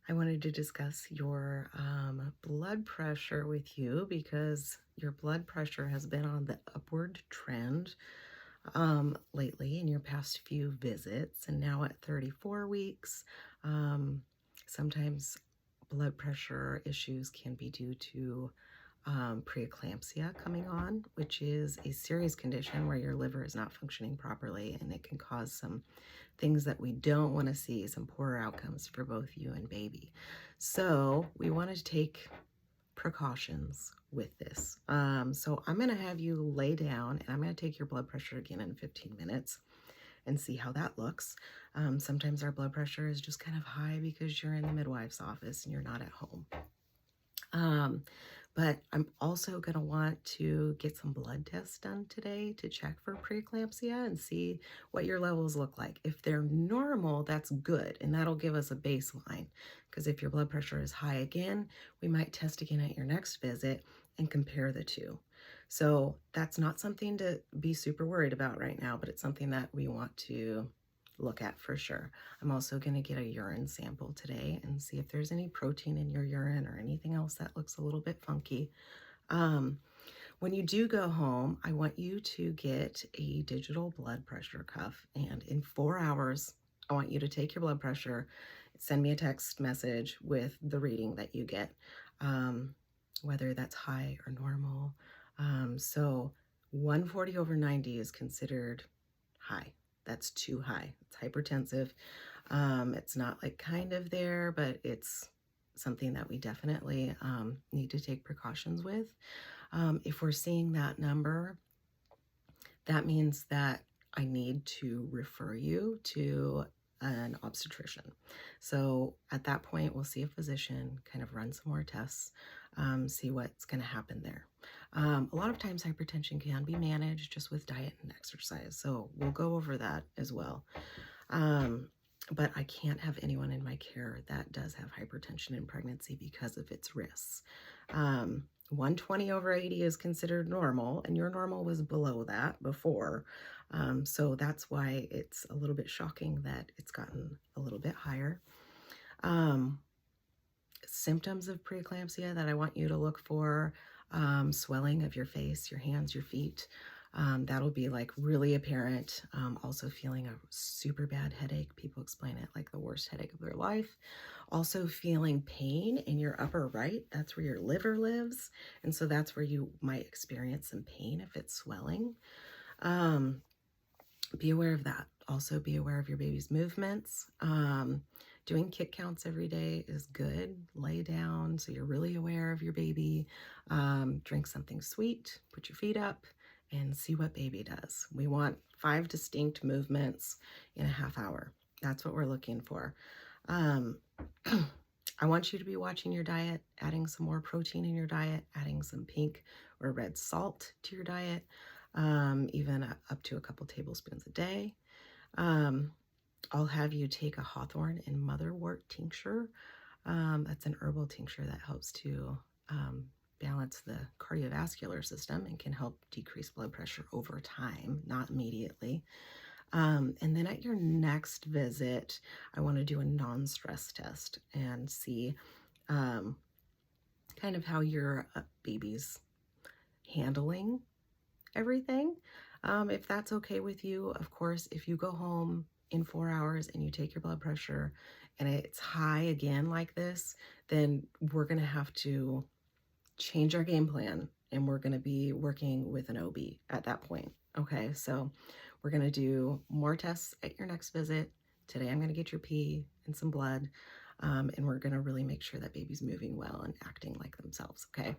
I wanted to discuss your blood pressure with you because your blood pressure has been on the upward trend lately in your past few visits, and now at 34 weeks. Um, Sometimes blood pressure issues can be due to preeclampsia coming on, which is a serious condition where your liver is not functioning properly and it can cause some things that we don't want to see, some poorer outcomes for both you and baby. So we want to take precautions with this. So I'm going to have you lay down and I'm going to take your blood pressure again in 15 minutes and see how that looks. Sometimes our blood pressure is just kind of high because you're in the midwife's office and you're not at home. Um, but I'm also going to want to get some blood tests done today to check for preeclampsia and see what your levels look like. If they're normal, that's good, and that'll give us a baseline. Because if your blood pressure is high again, we might test again at your next visit and compare the two. So that's not something to be super worried about right now, but it's something that we want to look at for sure. I'm also going to get a urine sample today and see if there's any protein in your urine or anything else that looks a little bit funky. Um, when you do go home, I want you to get a digital blood pressure cuff, and in 4 hours, I want you to take your blood pressure, send me a text message with the reading that you get, whether that's high or normal. So 140 over 90 is considered high. That's too high. It's hypertensive. It's not like kind of there, but it's something that we definitely need to take precautions with. If we're seeing that number, that means that I need to refer you to an obstetrician. So at that point, we'll see a physician, kind of run some more tests, see what's going to happen there. A lot of times hypertension can be managed just with diet and exercise. So we'll go over that as well. But I can't have anyone in my care that does have hypertension in pregnancy because of its risks. 120 over 80 is considered normal, and your normal was below that before. So that's why it's a little bit shocking that it's gotten a little bit higher. Symptoms of preeclampsia that I want you to look for: swelling of your face, your hands, your feet. That'll be like really apparent. Also feeling a super bad headache. People explain it like the worst headache of their life. Also feeling pain in your upper right. That's where your liver lives. And so that's where you might experience some pain if it's swelling. Be aware of that. Also be aware of your baby's movements. Doing kick counts every day is good. Lay down so you're really aware of your baby. Drink something sweet, put your feet up, and see what baby does. We want 5 distinct movements in a half hour. That's what we're looking for. I want you to be watching your diet, adding some more protein in your diet, adding some pink or red salt to your diet, even up to a couple tablespoons a day. I'll have you take a hawthorn and motherwort tincture. That's an herbal tincture that helps to balance the cardiovascular system and can help decrease blood pressure over time, not immediately. And then at your next visit, I want to do a non-stress test and see kind of how your baby's handling everything. If that's okay with you, of course, if you go home in 4 hours and you take your blood pressure and it's high again like this, then we're going to have to change our game plan and we're going to be working with an OB at that point. Okay, so we're going to do more tests at your next visit. Today I'm going to get your pee and some blood, and we're going to really make sure that baby's moving well and acting like themselves. Okay.